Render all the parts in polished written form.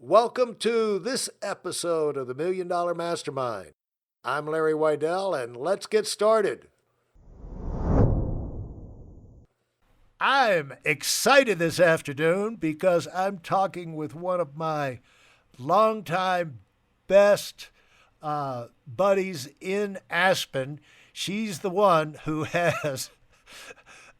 Welcome to this episode of the Million Dollar Mastermind. I'm Larry Weidel, and let's get started. I'm excited this afternoon because I'm talking with one of my longtime best buddies in Aspen. She's the one who has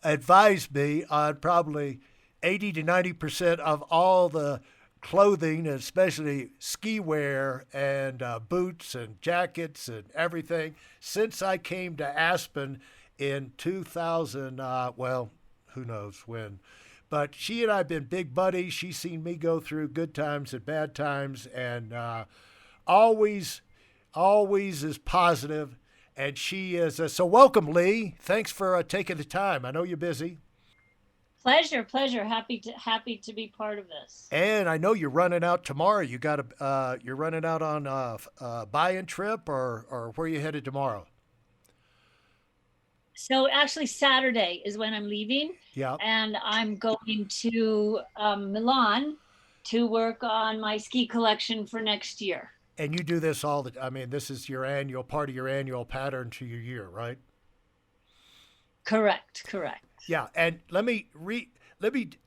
advised me on probably 80 to 90% of all the clothing, especially ski wear and boots and jackets and everything, since I came to Aspen in 2000. Well, who knows when. But she and I have been big buddies. She's seen me go through good times and bad times, and always, always is positive. And she is so welcome, Lee. Thanks for taking the time. I know you're busy. Pleasure. Happy to be part of this. And I know you're running out tomorrow. You're running out on a buy-in trip, or where you headed tomorrow? So actually, Saturday is when I'm leaving, Yeah. and I'm going to Milan to work on my ski collection for next year. And you do this all the. I mean, this is your annual part of your annual pattern to your year, right? Correct. Yeah. And let me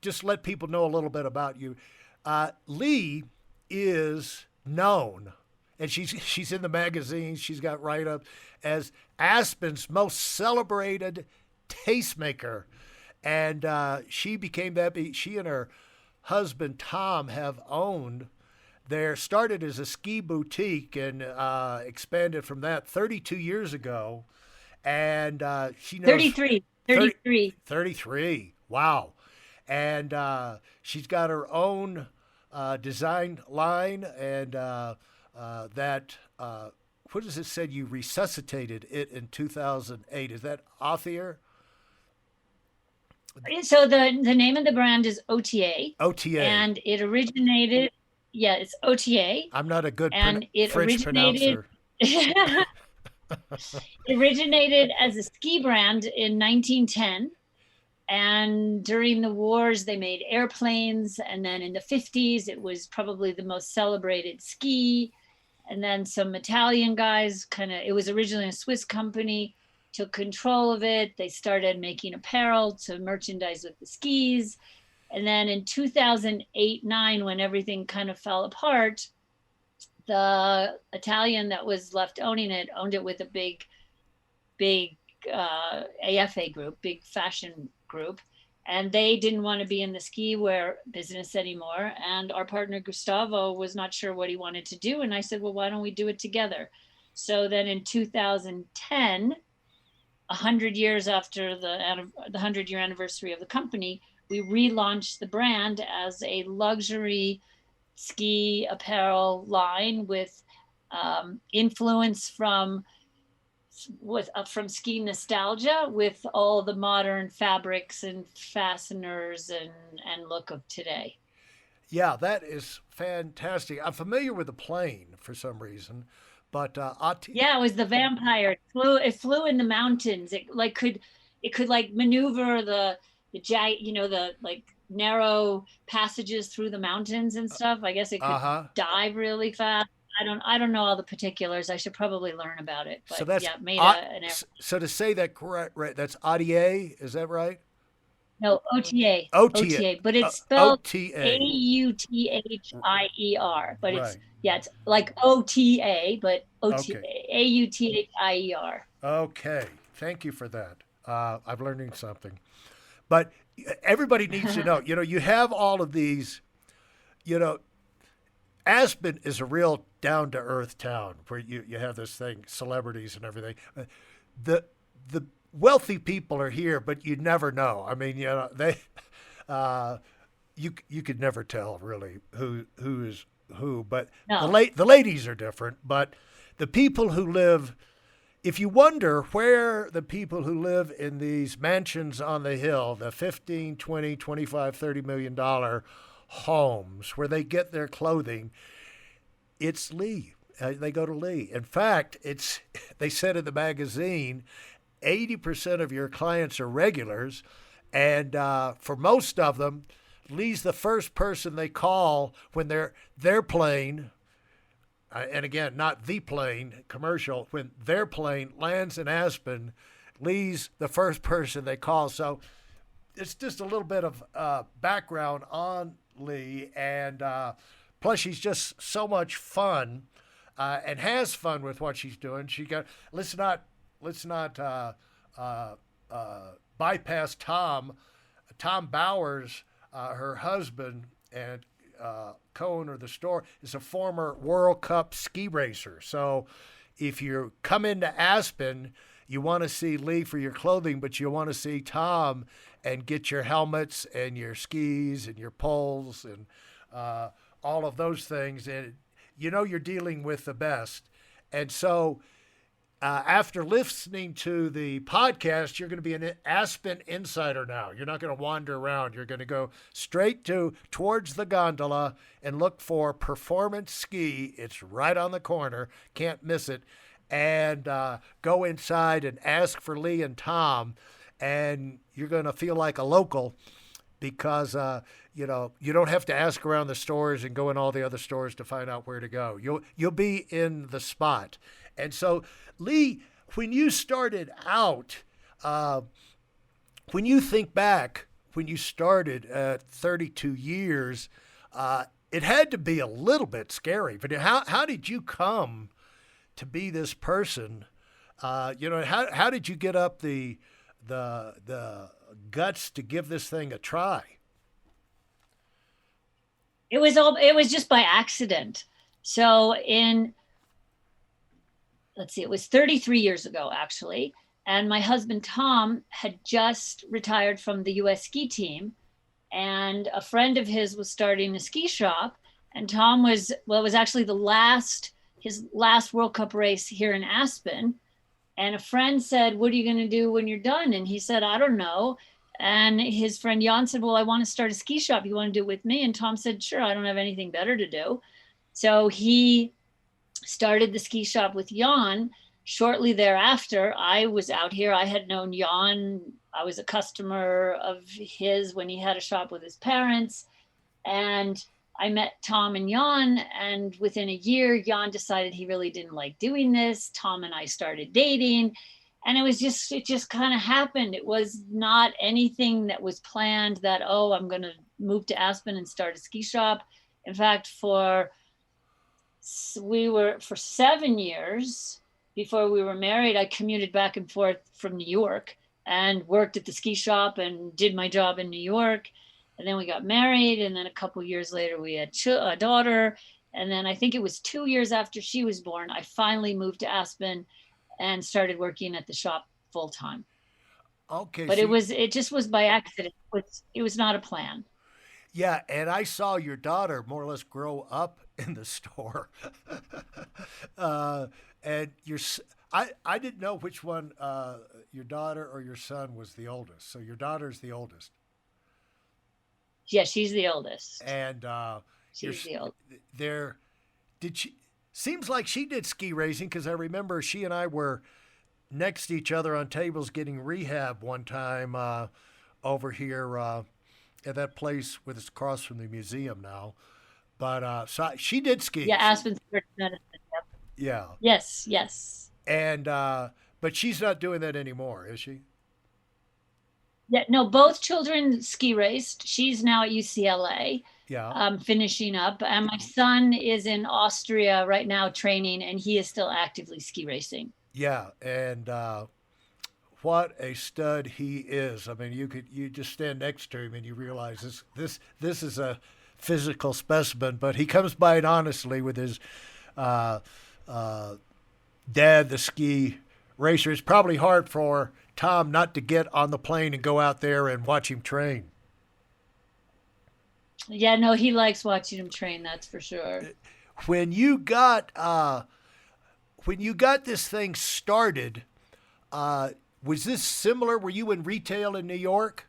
just let people know a little bit about you. Lee is known, and she's in the magazines. She's got write up as Aspen's most celebrated tastemaker, and she became that. She and her husband Tom have owned. There started as a ski boutique and expanded from that 32 years ago, and she knows 33, 30, 33. 33. Wow. And she's got her own design line, and what does it say? You resuscitated it in 2008. Is that Othnier? So the name of the brand is OTA, OTA. and it originated. Yeah, it's OTA, I'm not a good and it French originated. pronouncer. It originated as a ski brand in 1910. And during the wars, they made airplanes. And then in the 50s, it was probably the most celebrated ski. And then some Italian guys it was originally a Swiss company, took control of it. They started making apparel to merchandise with the skis. And then in 2008-9, when everything kind of fell apart, the Italian that was left owning it owned it with a big AFA group, big fashion group, and they didn't want to be in the ski wear business anymore. And our partner Gustavo was not sure what he wanted to do, and I said, well, why don't we do it together? So then in 2010, 100 years after the 100-year anniversary of the company, we relaunched the brand as a luxury ski apparel line with influence from ski nostalgia, with all the modern fabrics and fasteners and look of today. Yeah, that is fantastic. I'm familiar with the plane for some reason, but Yeah, it was the vampire. It flew in the mountains. It could like maneuver the like narrow passages through the mountains and stuff. I guess it could uh-huh. dive really fast. I don't know all the particulars. I should probably learn about it. So But that's yeah, made an so to say that correct, right? That's Audier, is that right? no OTA. OTA. OTA, but it's spelled OTA. Authier. But Right. it's like OTA, but Okay. Authier. Okay. Thank you for that. I'm learning something. But everybody needs to know, you have all of these, you know, Aspen is a real down to earth town where you have this thing, celebrities and everything. The the wealthy people are here, but you never know. I mean, they you could never tell really who is who. But No. the ladies are different. But the people who live, if you wonder where the people who live in these mansions on the hill, the 15, 20, 25, $30 million homes, where they get their clothing, it's Lee. They go to Lee. In fact, they said in the magazine, 80% of your clients are regulars, and for most of them, Lee's the first person they call when their plane, and again, not the plane, commercial, when their plane lands in Aspen, Lee's the first person they call. So it's just a little bit of background on Lee, and plus she's just so much fun, and has fun with what she's doing. Let's not bypass Tom Bowers, her husband and co-owner of the store, is a former World Cup ski racer. So if you come into Aspen, you want to see Lee for your clothing, but you want to see Tom and get your helmets and your skis and your poles and all of those things. And you know you're dealing with the best. And so after listening to the podcast, you're going to be an Aspen insider now. You're not going to wander around. You're going to go straight towards the gondola and look for Performance Ski. It's right on the corner. Can't miss it. And go inside and ask for Lee and Tom. And you're going to feel like a local because, you don't have to ask around the stores and go in all the other stores to find out where to go. You'll be in the spot. And so, Lee, when you started out, when you think back, when you started at 32 years, it had to be a little bit scary. But how did you come to be this person? How did you get up the guts to give this thing a try? It was just by accident. So it was 33 years ago, actually. And my husband, Tom, had just retired from the US ski team. And a friend of his was starting a ski shop. And Tom it was actually his last World Cup race here in Aspen. And a friend said, "What are you going to do when you're done?" And he said, "I don't know." And his friend Jan said, "Well, I want to start a ski shop. You want to do it with me?" And Tom said, "Sure, I don't have anything better to do." So he started the ski shop with Jan. Shortly thereafter, I was out here. I had known Jan. I was a customer of his when he had a shop with his parents. And I met Tom and Jan. And within a year, Jan decided he really didn't like doing this. Tom and I started dating. And it just kind of happened. It was not anything that was planned that, I'm going to move to Aspen and start a ski shop. In fact, for 7 years before we were married, I commuted back and forth from New York and worked at the ski shop and did my job in New York. And then we got married. And then a couple years later, we had a daughter. And then I think it was 2 years after she was born, I finally moved to Aspen and started working at the shop full time. Okay. But it just was by accident. It was not a plan. Yeah, and I saw your daughter more or less grow up in the store. And I didn't know which one, your daughter or your son was the oldest. So your daughter's the oldest. Yeah, she's the oldest. And she's the oldest. Seems like she did ski racing because I remember she and I were next to each other on tables getting rehab one time over here at that place with it's across from the museum now. But so she did ski. Yeah, Aspen Sports Medicine. Yep. Yeah. Yes. And but she's not doing that anymore, is she? Yeah, no, both children ski raced. She's now at UCLA. Yeah. Finishing up. And my son is in Austria right now training, and he is still actively ski racing. Yeah, and what a stud he is. I mean, you just stand next to him and you realize this is a physical specimen, but he comes by it honestly with his dad, the ski racer. It's probably hard for Tom not to get on the plane and go out there and watch him train. Yeah, no, he likes watching him train, that's for sure. When you got this thing started, was this similar? Were you in retail in New York?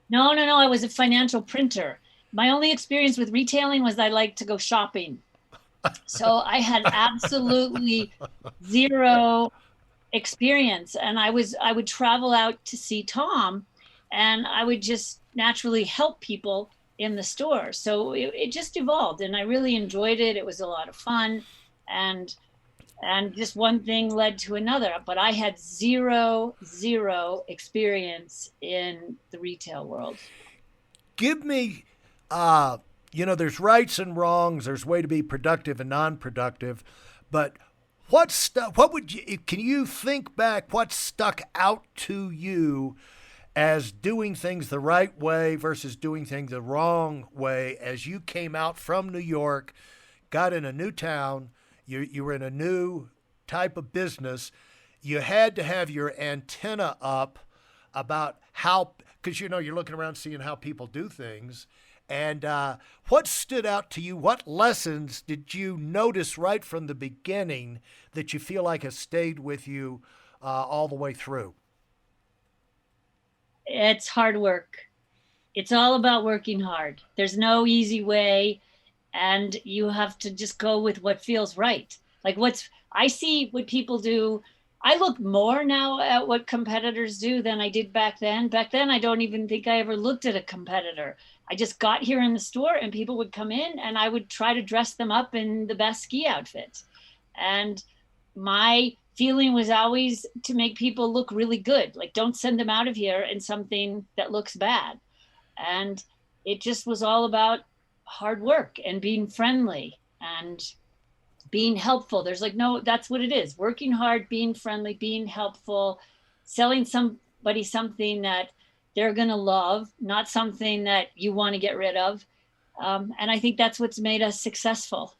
No. I was a financial printer. My only experience with retailing was I liked to go shopping. So I had absolutely zero experience. And I would travel out to see Tom, and I would just naturally help people in the store. So it just evolved, and I really enjoyed it. It was a lot of fun, and just one thing led to another. But I had zero experience in the retail world. Give me, uh, there's rights and wrongs. There's way to be productive and non-productive, but what would you? Can you think back? What stuck out to you as doing things the right way versus doing things the wrong way as you came out from New York, got in a new town, you were in a new type of business, you had to have your antenna up about how, because you're looking around seeing how people do things. And what stood out to you? What lessons did you notice right from the beginning that you feel like has stayed with you all the way through? It's hard work. It's all about working hard. There's no easy way, and you have to just go with what feels right. Like I see what people do. I look more now at what competitors do than I did back then. Back then, I don't even think I ever looked at a competitor. I just got here in the store, and people would come in, and I would try to dress them up in the best ski outfit. And my feeling was always to make people look really good. Like, don't send them out of here in something that looks bad. And it just was all about hard work and being friendly and being helpful. There's like, no, that's what it is: working hard, being friendly, being helpful, selling somebody something that they're going to love, not something that you want to get rid of. And I think that's what's made us successful.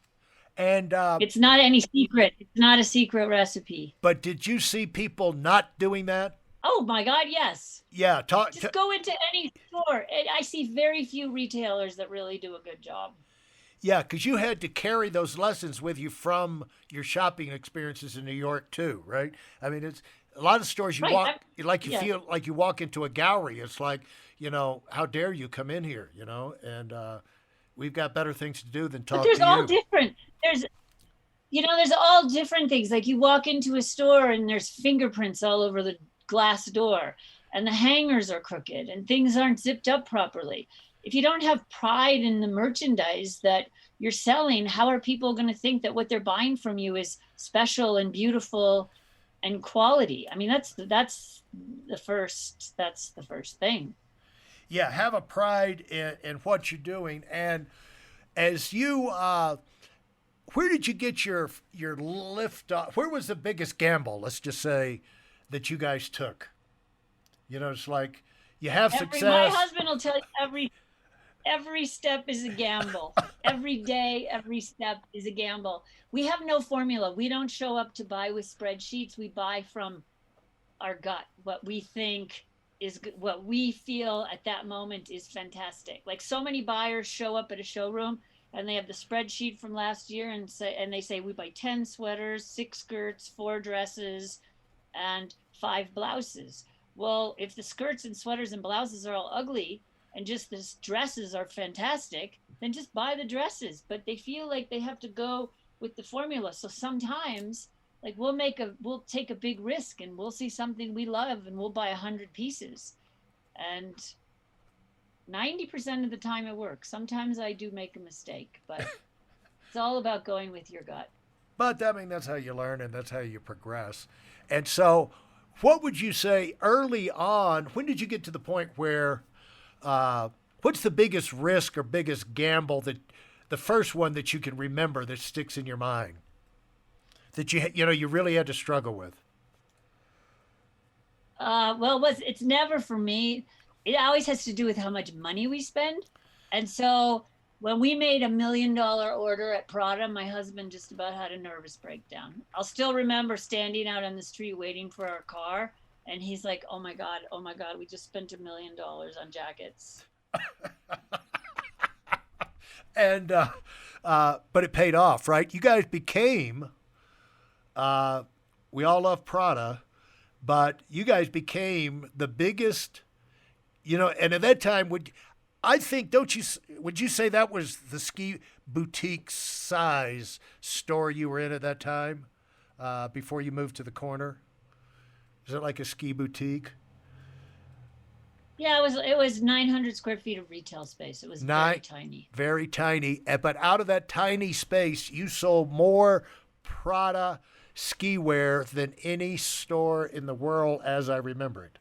And It's not any secret. It's not a secret recipe. but did you see people not doing that? Oh my God, yes. Yeah, Just go into any store. I see very few retailers that really do a good job. yeah, because you had to carry those lessons with you from your shopping experiences in New York too, right? I mean, it's a lot of stores you Right. walk like you Yeah. feel like you walk into a gallery. It's like, how dare you come in here, and we've got better things to do than But talk there's to all you. different. There's all different things. Like, you walk into a store and there's fingerprints all over the glass door, and the hangers are crooked, and things aren't zipped up properly. If you don't have pride in the merchandise that you're selling, how are people going to think that what they're buying from you is special and beautiful and quality? I mean, that's the first thing. Yeah, have a pride in what you're doing, and as you where did you get your lift off? Where was the biggest gamble? Let's just say that you guys took. It's like you have My success. husband will tell you every step is a gamble. Every day, every step is a gamble. We have no formula. We don't show up to buy with spreadsheets. We buy from our gut, what we think is good, what we feel at that moment is fantastic. Like, so many buyers show up at a showroom and they have the spreadsheet from last year, and they say we buy 10 sweaters, 6 skirts, 4 dresses, and 5 blouses. Well, if the skirts and sweaters and blouses are all ugly and just the dresses are fantastic, then just buy the dresses. But they feel like they have to go with the formula. So sometimes, like, we'll take a big risk, and we'll see something we love, and we'll buy 100 pieces. And 90% of the time it works. Sometimes I do make a mistake, but it's all about going with your gut. But I mean, that's how you learn and that's how you progress. And so, what would you say early on? When did you get to the point where? What's the biggest risk or biggest gamble that the first one that you can remember that sticks in your mind that you really had to struggle with? Well, it's never for me. It always has to do with how much money we spend. And so when we made $1 million order at Prada, my husband just about had a nervous breakdown. I'll still remember standing out on the street waiting for our car, and he's like, oh my God, we just spent $1 million on jackets. And but it paid off, right? You guys became. We all love Prada, but you guys became the biggest. And at that time, I think, don't you? Would you say that was the ski boutique size store you were in at that time, before you moved to the corner? Is it like a ski boutique? Yeah, it was 900 square feet of retail space. It was very Nine, tiny. very tiny. But out of that tiny space, you sold more Prada ski wear than any store in the world as I remember it.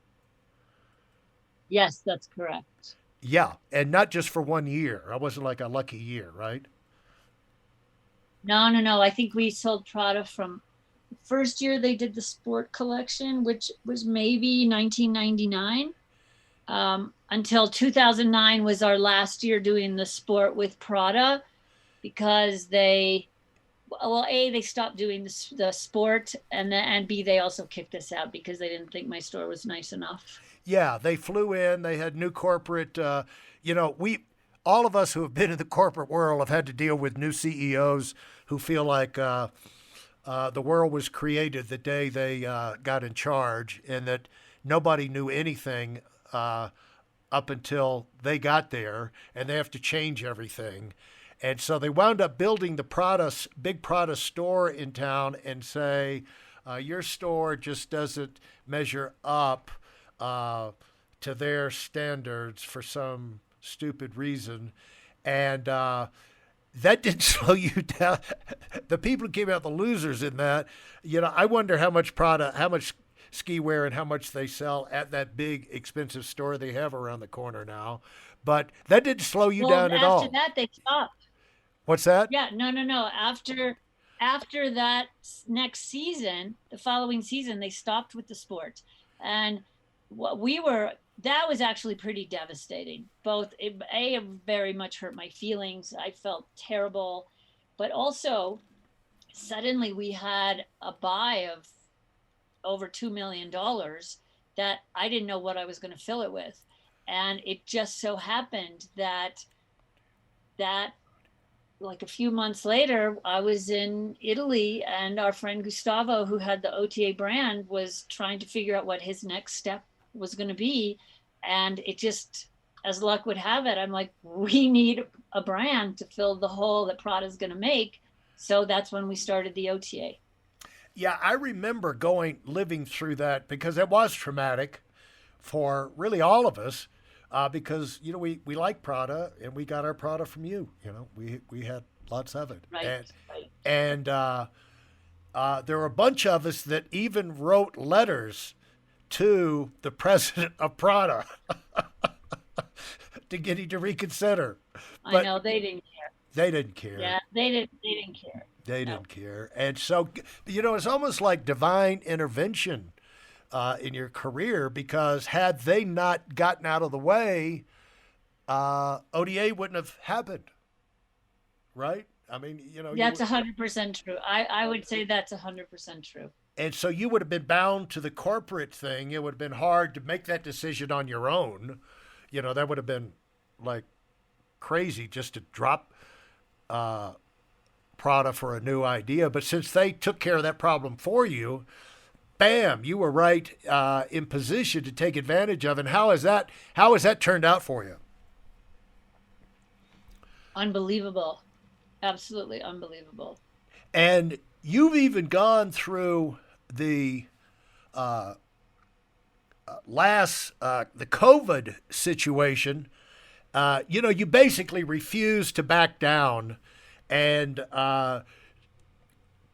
Yes, that's correct. Yeah, and not just for 1 year. I wasn't like a lucky year, right? No, no, no. I think we sold Prada from first year they did the sport collection, which was maybe 1999, until 2009 was our last year doing the sport with Prada because well, A, they stopped doing the sport, and B, they also kicked us out because they didn't think my store was nice enough. Yeah, they flew in. They had new corporate. We all of us who have been in the corporate world have had to deal with new CEOs who feel like the world was created the day they got in charge, and that nobody knew anything up until they got there, and they have to change everything. And so they wound up building the Prada, big Prada store in town, and say, your store just doesn't measure up to their standards for some stupid reason. And that didn't slow you down. The people who came out the losers in that, I wonder how much Prada, how much ski wear and how much they sell at that big expensive store they have around the corner now. But that didn't slow you Well, down at after all. that, they stopped. What's that? Yeah, no, no, no. After that next season, the following season, they stopped with the sport, and what we were that was actually pretty devastating. Both it very much hurt my feelings. I felt terrible, but also suddenly we had a buy of over $2 million that I didn't know what I was going to fill it with, and it just so happened that like a few months later, I was in Italy, and our friend Gustavo, who had the OTA brand, was trying to figure out what his next step was going to be. And it just, as luck would have it, I'm like, we need a brand to fill the hole that Prada's going to make. So that's when we started the OTA. Yeah, I remember living through that because it was traumatic for really all of us. Because we like Prada and we got our Prada from you. We had lots of it, Right, right. and there were a bunch of us that even wrote letters to the president of Prada to get him to reconsider. I But know they didn't care. they didn't care. Yeah, they didn't care. They No. didn't care. And so, it's almost like divine intervention in your career because had they not gotten out of the way, ODA wouldn't have happened, right? I mean, That's 100% true. I would say that's 100% true. and so you would have been bound to the corporate thing. It would have been hard to make that decision on your own. That would have been like crazy just to drop uh, Prada for a new idea. But since they took care of that problem for you, bam, you were right in position to take advantage of. And How has that turned out for you? Unbelievable. Absolutely unbelievable. And you've even gone through the the COVID situation. You basically refused to back down, and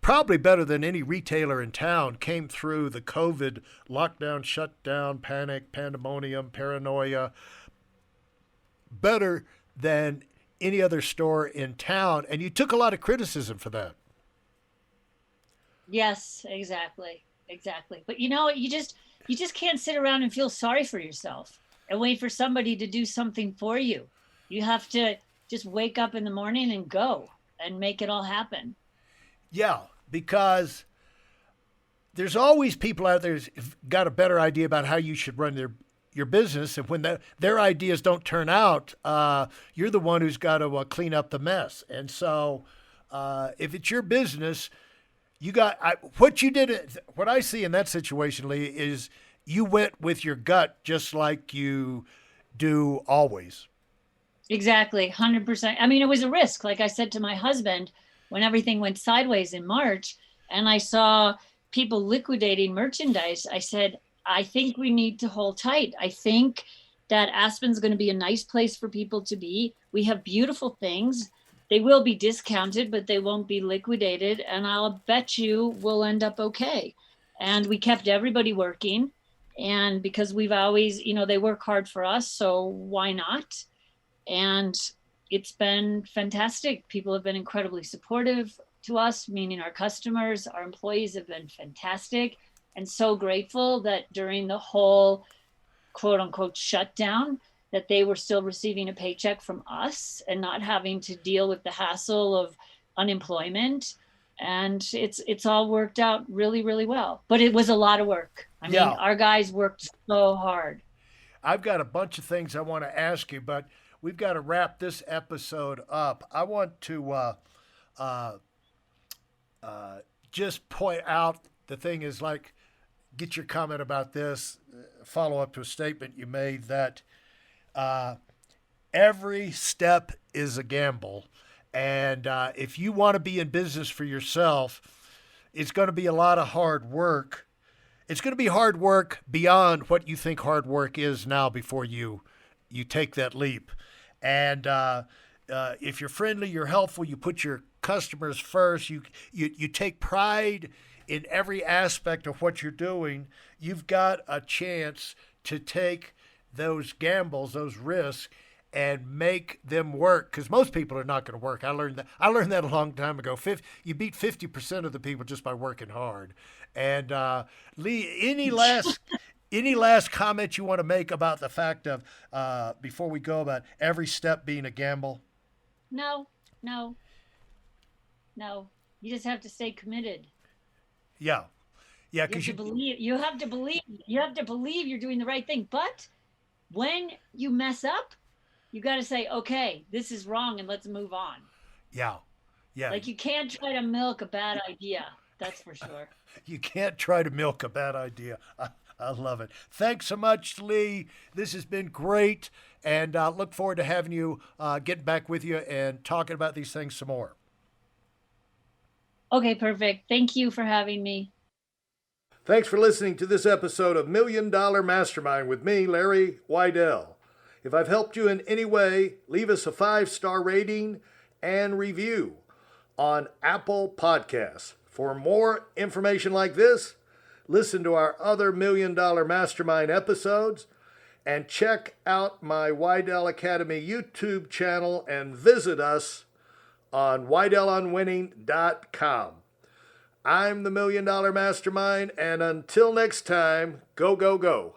probably better than any retailer in town came through the COVID lockdown, shutdown, panic, pandemonium, paranoia better than any other store in town. And you took a lot of criticism for that. Yes, exactly. Exactly. But you just can't sit around and feel sorry for yourself and wait for somebody to do something for you. You have to just wake up in the morning and go and make it all happen. Yeah, because there's always people out there who've got a better idea about how you should run your business, and when their ideas don't turn out, you're the one who's got to clean up the mess. And so, if it's your business, what you did. What I see in that situation, Lee, is you went with your gut, just like you do always. Exactly. 100%. I mean, it was a risk. Like I said to my husband, when everything went sideways in March and I saw people liquidating merchandise, I said, I think we need to hold tight. I think that Aspen's going to be a nice place for people to be. We have beautiful things. They will be discounted, but they won't be liquidated. And I'll bet you we'll end up okay. And we kept everybody working. And because we've always, they work hard for us, so why not? And it's been fantastic. People have been incredibly supportive to us, meaning our customers, our employees have been fantastic, and so grateful that during the whole quote unquote shutdown, that they were still receiving a paycheck from us and not having to deal with the hassle of unemployment. And it's all worked out really, really well. But it was a lot of work. I mean, our guys worked so hard. I've got a bunch of things I want to ask you, but we've got to wrap this episode up. I want to uh, just point out the thing is like, get your comment about this, follow up to a statement you made that every step is a gamble. And if you want to be in business for yourself, it's going to be a lot of hard work. It's going to be hard work beyond what you think hard work is now before you take that leap. And if you're friendly, you're helpful, you put your customers first, you take pride in every aspect of what you're doing, you've got a chance to take those gambles, those risks, and make them work. Because most people are not going to work. I learned that a long time ago. You beat 50% of the people just by working hard. And Lee, any last comment you want to make about the fact of before we go about every step being a gamble? No, no, no. You just have to stay committed. Yeah. Yeah, because you have to believe you're doing the right thing. But when you mess up, you got to say, okay, this is wrong, and let's move on. Yeah. Like, you can't try to milk a bad idea. That's for sure. You can't try to milk a bad idea. I love it. Thanks so much, Lee. This has been great, and I look forward to having you getting back with you and talking about these things some more. Okay, perfect. Thank you for having me. Thanks for listening to this episode of Million Dollar Mastermind with me, Larry Weidel. If I've helped you in any way, leave us a 5-star rating and review on Apple Podcasts. For more information like this, listen to our other Million Dollar Mastermind episodes and check out my Weidel Academy YouTube channel and visit us on WeidelOnWinning.com. I'm the Million Dollar Mastermind, and until next time, go, go, go.